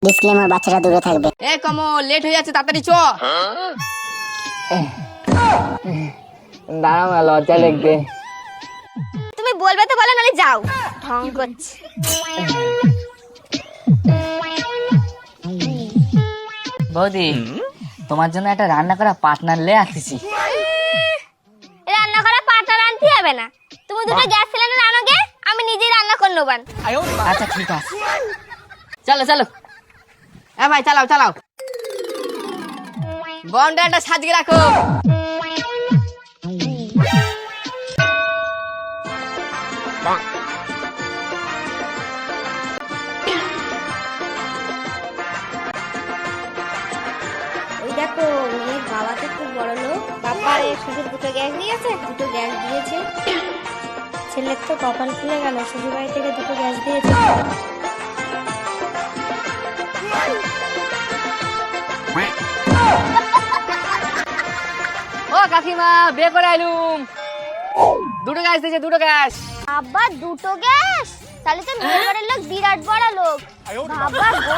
Disclaimer, বাচ্চারা দূরে থাকবে। এ কমল, লেট হয়ে যাচ্ছে, তাড়াতাড়ি চ। দাঁড়াও না, লজ্জা লাগবে। তুমি বলবে তো বলো, নালে যাও। ঢং করছে। বৌদি, তোমার জন্য একটা রান্না করা পার্টনার লে আসতেছি। রান্না করা পাটা আনতে হবে না, তুমি দুটো গ্যাস সিলিন্ডার আনো গে, আমি নিজেই রান্না করে নেবান। আচ্ছা ঠিক আছে, চলো চলো। ভাই চালাও চালাও, বন্ডাটা সাজিয়ে রাখো। ওই দেখো, মেয়ের বাবা তো খুব বড় লোক, বাবার শ্বশুর দুটো গ্যাস দিয়েছে, দুটো গ্যাস দিয়েছে। ছেলের তো কপাল খুলে গেল, শ্বশুর বাড়ি থেকে দুটো গ্যাস দিয়েছে। ও কাকিমা, বিয়ে করে আইলুম। দুটো গ্যাস দিয়েছে, দুটো গ্যাস। আবার দুটো গ্যাস? তাহলে তো মেয়ের বাড়ির লোক বিরাট বড় লোক। বাবা গো,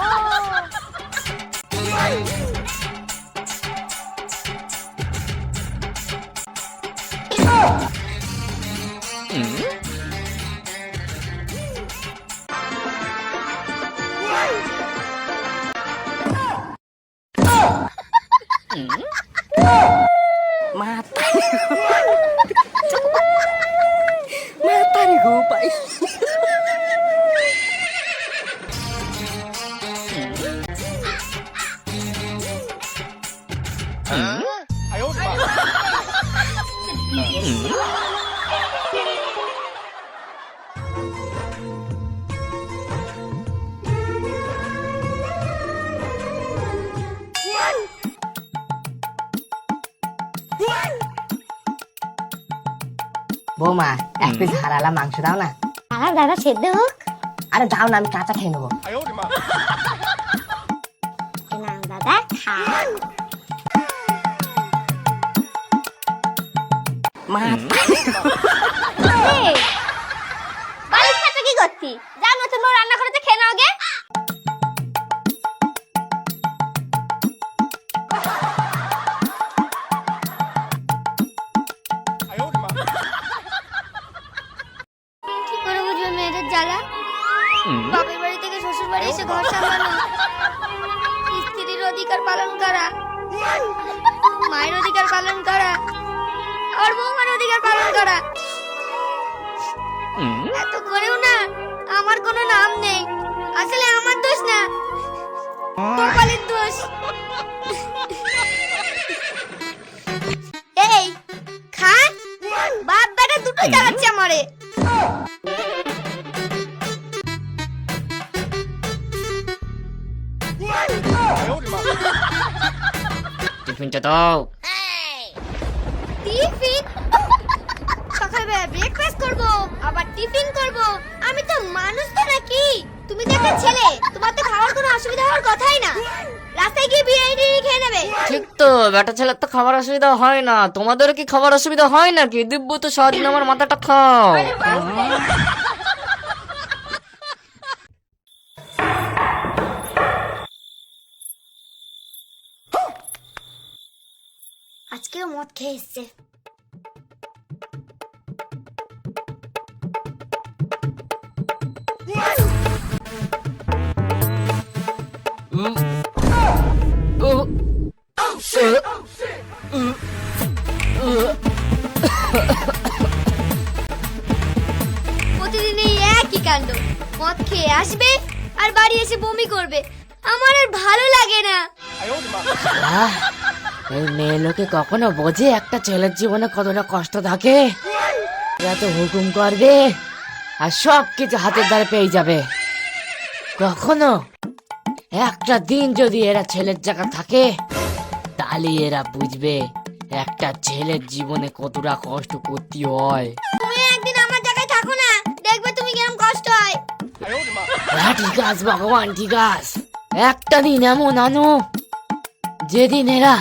মাতারে গো পাই। বৌমা, এক পিস হারালা মাংস দাও না। আমার দাদা সেদ্ধ হোক। আরে দাও না, আমি কাঁচা খেয়ে নেবো। না দাদা, খাও। বালিশ খাতে কি করছি? যাও নতুন বউ রান্না করেছে, খেয়ে নাও গে। কি করে বুঝবে মেয়েদের জ্বালা? বাপের বাড়ি থেকে শ্বশুর বাড়ি এসে ঘর সামলানো, স্ত্রীর অধিকার পালন করা, মায়ের অধিকার পালন করা, আর বৌমার অধিকার পালন করা, এত করেও না আমার কোনো নাম নেই। আসলে আমার দোষ না, কপালের দোষ। এই খা, বাপ বেটা দুটো জ্বালাচ্ছে আমারে। টিফিনটা দাও। টিফিন? সকালবেলা ব্রেকফাস্ট করব, আবার টিফিন করব। আমি তো মানুষ তো নাকি? তুমি তো একটা ছেলে, তোমার তো খাওয়ার কোনো অসুবিধা হওয়ার কথাই না। রাস্তায় গিয়ে বিরিয়ানি খেয়ে নেবে। ঠিক তো, বেটা ছেলের তো খাবার অসুবিধা হয় না। তোমাদের কি খাবার অসুবিধা হয় নাকি? দিব্য তো সারাদিন আমার মাথাটা খাও। আজকেও মদ খেয়ে এসছে। প্রতিদিন এই একই কাণ্ড, মদ খেয়ে আসবে আর বাড়ি এসে বমি করবে। আমার আর ভালো লাগে না। এই মেয়ে লোকে কখনো বোঝে একটা ছেলের জীবনে কতটা কষ্ট থাকে? এরা তো হুকুম করবে আর সব কিছু হাতের দ্বারা পেয়ে যাবে। কখনো একটা দিন যদি এরা ছেলের জায়গা থাকে, তাহলে এরা বুঝবে একটা ছেলের জীবনে কতটা কষ্ট করতে হয়। তুমি একদিন আমার জায়গায় থাকো না, দেখবে তুমি কিরকম কষ্ট হয়। হ্যাঁ ঠিক আছে ভগবান, ঠিক আছে। একটা দিন এমন আনো যেদিন এরা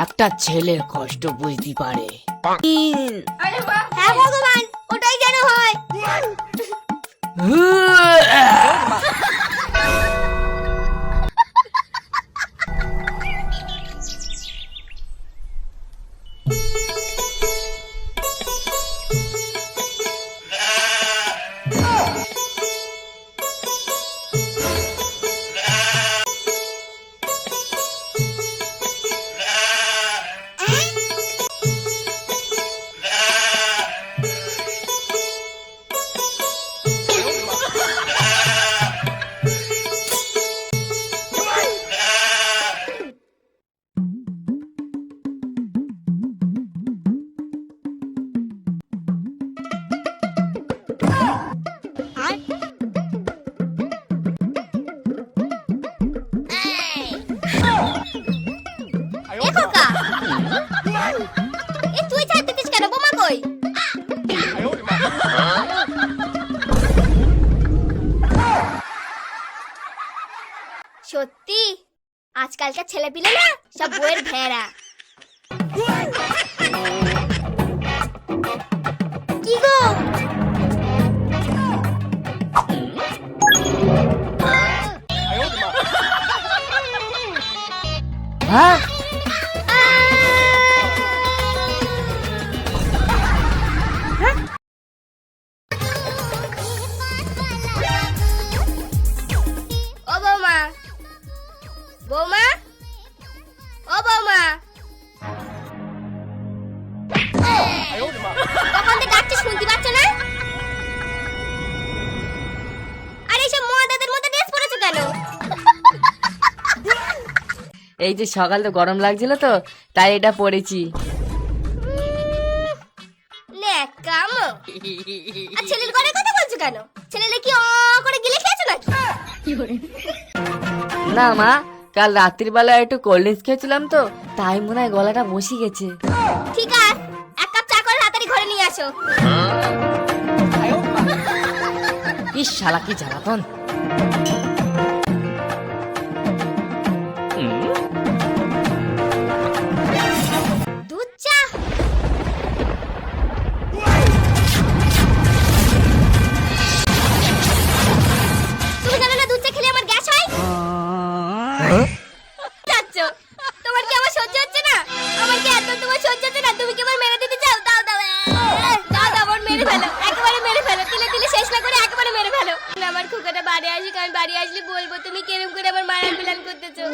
একটা ছেলের কষ্ট বুঝতে পারে। হ্যাঁ ভগবান, ওটাই যেন হয়। সত্যি আজকালকার ছেলে পিলে না সব বইয়ের ভেড়া। কি গো হ্যাঁ ও বৌমা, বৌমা, ও বৌমা, কখন থেকে ডাকছি শুনতে পাচ্ছ না? আরে এসব মহাদাদের মতো ড্রেস পরেছো কেন? এই যে সকাল তো গরম লাগছিল তো তাই এটা পরেছি। ন্যাকাম। আর ছেলের ঘরে কথা বলছো কেন? ছেলেলে কি করে গিলে খেয়েছো নাকি? না মা, কাল রাত্রির বেলা একটু কোল্ড ড্রিঙ্কস খেয়েছিলাম তো তাই মনে হয় গলাটা বসে গেছে। ঠিক আছে, এক কাপ চা করে তাড়াতাড়ি ঘরে নিয়ে আসো। ইস শালা কি জ্বালাতন। দুধ চা। তুমি জানো না দুধ চা খেলে আমার গ্যাস হয়? যাচ্ছ তোমার কি আমার সহ্য হচ্ছে না? আমার কি এত তোমার সহ্য হচ্ছে না? তুমি কি আমার মেরে দিতে চাও? দাও দাও দাও দাও, আমার মেরে ফেলো, একেবারে মেরে ফেলো, তিলে তিলে শেষ না করে একেবারে মেরে ফেলো। আমার খুকাটা বাড়ি আসুক, আমি বাড়ি আসলে বলবো তুমি কেরম করে আমার মারার প্ল্যান করতেছো।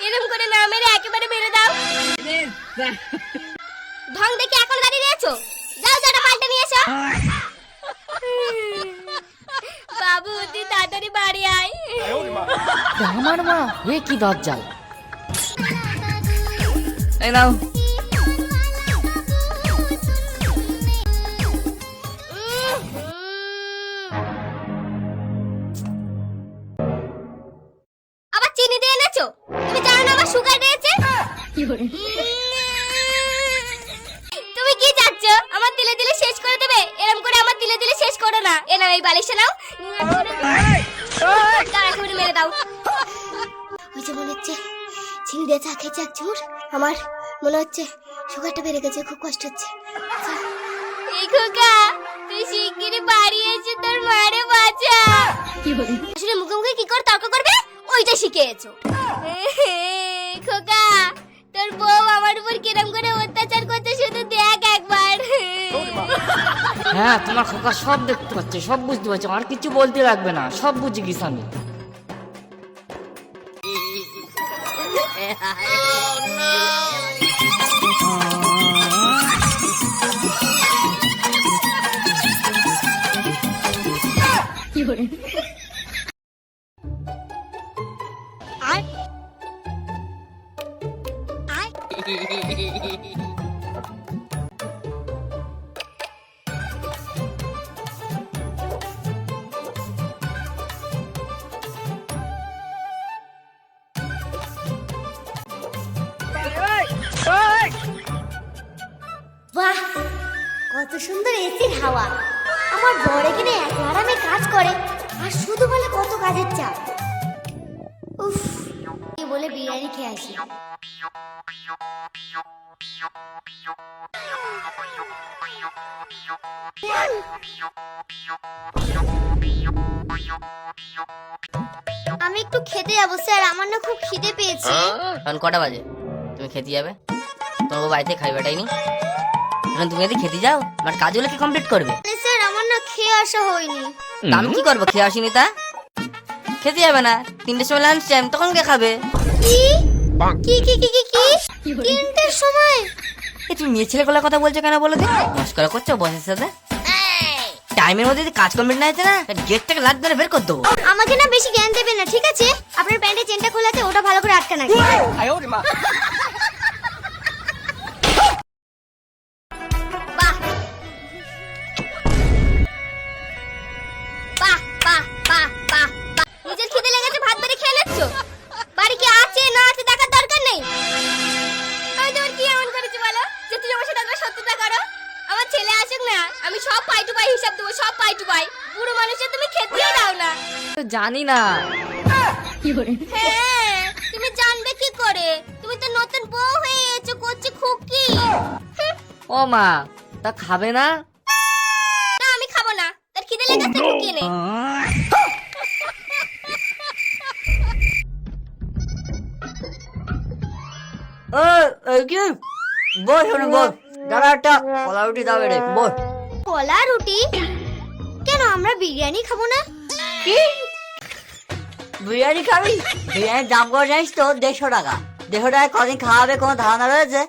এরম করে না মেরে একেবারে মেরে দাও। ঢং দেখে এখন দাঁড়িয়ে রয়েছো, যাও যাটা পাল্টে নিয়ে এসো। বাবু তুই তাড়াতাড়ি বাড়ি আয়। আমার মা এ কি দজ্জাল। এই নাও। আবার চিনি দিয়ে এনেছো? তুমি জানো না আমার সুগার রয়েছে? তুমি কি চাচ্ছ আমার দিলে দিলে শেষ করে দেবে? এরকম করে আমার দিলে দিলে শেষ করো না। এ নাও এই বালিশটা নাও, দাও একেবারে মেরে দাও। ওই যে মনে হচ্ছে চিনি দিয়ে চা খেয়েছে এক চুমুর, আমার মনে হচ্ছে সুগারটা বেড়ে গেছে, খুব কষ্ট হচ্ছে। এই খোকা তুই শিগগিরই বাড়ি এসে তোর মারে বাঁচা। আসলে মুখে মুখে কি করে তর্ক করবে ওইটা শিখেছো। খোকা তোর বউ আমার উপর কিরম করে অত্যাচার করতে শুধু দেখ একবার। হ্যাঁ তোমার খোকা সব দেখতে পাচ্ছে, সব বুঝতে পারছে, আর কিছু বলতে লাগবে না, সব বুঝে গেছি আমি। বাহ কত সুন্দর এসির হাওয়া। আমার বর এখানে এত আরামে কাজ করে আর শুধু বলে কত কাজের চাপ। উফ কি বলে বিরিয়ানি খেয়ে আসি। আমি একটু খেতে যাবো স্যার, আমার না খুব খিদে পেয়েছে। এখন কটা বাজে? তুমি খেতে যাবে? তোমার বাড়িতে খাইবাটাই নি, এখন তুমি যদি খেতে যাও আমার কাজগুলো কি কমপ্লিট করবে? স্যার আমার না খেয়ে আসা হয়নি। তা আমি কি করবো? খেয়ে আসিনি তা খেতে যাবে না? 3টের সময় লাঞ্চ টাইম, তখন কে খাবে? কি কি কি কি কি কি 3টের সময়? তুমি মেয়ে ছেলে কথা বলছো কেন বলো তো? মস্করা করছো বসের সাথে? টাইমের মধ্যে যদি কাজ কমপ্লিট না হয়েছে না গেট থেকে লাত ধরে বের করে দেবো। আমাকে না বেশি জ্ঞান দেবেন না, ঠিক আছে? আপনার প্যান্টের চেনটা খোলা আছে, ওটা ভালো করে আটকান আগে। বাহ বাহ বাহ বাহ বাহ বাহ। নিজের খিদে লেগেছে ভাত বেড়ে খেয়ে নিচ্ছ, বাড়ি কি আছে না আছে দেখার দরকার নেই। আমি তোমার কি এমন করেছি বলো যে তুমি আমার সাথে একবার সত্যটা করো? আমার ছেলে আসুক না, আমি সব পাই টু পাই হিসাব দেবো, সব পাই টু পাই। বুড়ো মানুষের তুমি খেতেও দাও না। তো জানি না। হ্যাঁ ও মা, তা খাবে না? না আমি খাবো না, তার খিদে লেগেছে ঢুকিয়ে নে। কি বল শোনো বল, দাঁড়া একটা কলা রুটি দাও রে বল। কলা রুটি? কেন আমরা বিরিয়ানি খাবো না? কি বিরিয়ানি খাবি? বিরিয়ানির দাম করে জানিস তো 150 টাকা। 150 টাকায় কদিন খাওয়াবে কোনো ধারণা রয়েছে?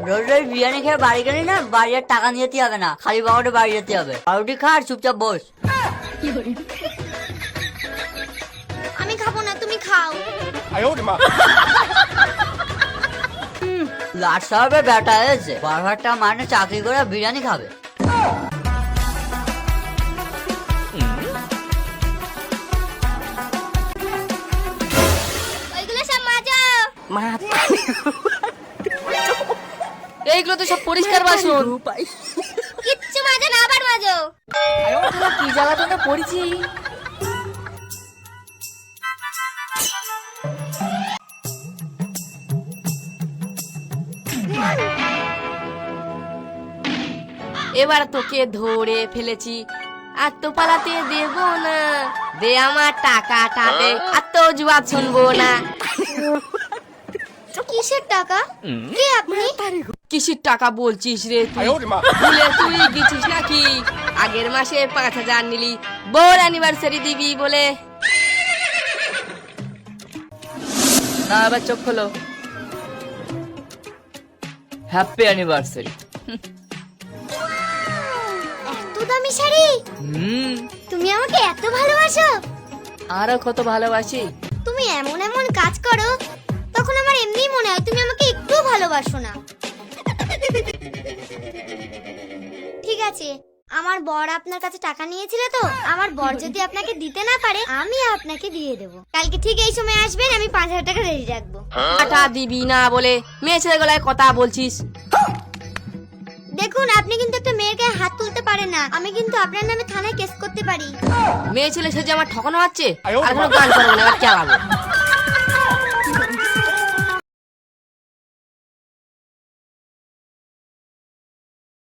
রোজ রোজ বিরিয়ানি খেয়ে বাড়ি গেলি না, বাড়ি আর টাকা নিয়ে যেতে হবে না, খালি বাবাটা বাড়ি যেতে হবে। আর রুটি খা আর চুপচাপ বস। আমি খাবো না, তুমি খাও। লাট সাহেবের ব্যাটা হয়েছে, 12,000 টাকা মানে চাকরি করে বিরিয়ানি খাবে। ওইগুলো সব মাজো। এইগুলো তো সব পরিষ্কার বাসন। কিচ্ছু মাজো না, আবার মাজো। কি জ্বালাতনে পড়েছি। এবার তোকে ধরে ফেলেছি, আর তো পালাতে দেব না। দে আমার টাকাটা দে, আর তো জবাব শুনবো না। কিসের টাকা? কে আপনি? কিসের টাকা বলছিস রে তুই? ভুলে তুই গেছিস নাকি? আগের মাসে 5,000 নিলি বোর অ্যানিভার্সারি দিবি বলে। না, আবার চোখ খোলো। Happy anniversary. এত দামি শাড়ি? তুমি আমাকে এত ভালোবাসো? আরো কত ভালোবাসি। তুমি এমন এমন কাজ করো, তখন আমার এমনিই মনে হয় তুমি আমাকে একটু ভালোবাসো না। ঠিক আছে, আমার বর আপনার কাছে টাকা নিয়েছিল তো, আমার বর যদি আপনাকে দিতে না পারে আমি আপনাকে দিয়ে দেব। কালকে ঠিক এই সময় আসবেন, আমি 5,000 টাকা রেডি রাখবো। টাকা দিবি না বলে মেয়ে ছেলে গলায় কথা বলছিস। দেখুন, আপনি কিন্তু একটা মেয়ের গায়ে হাত তুলতে পারেন না, আমি কিন্তু আপনার নামে থানায় কেস করতে পারি। মেয়ে ছেলে সে যে আমার ঠকানো হচ্ছে, আর কোনো গান করবো না, এবার চালাবো।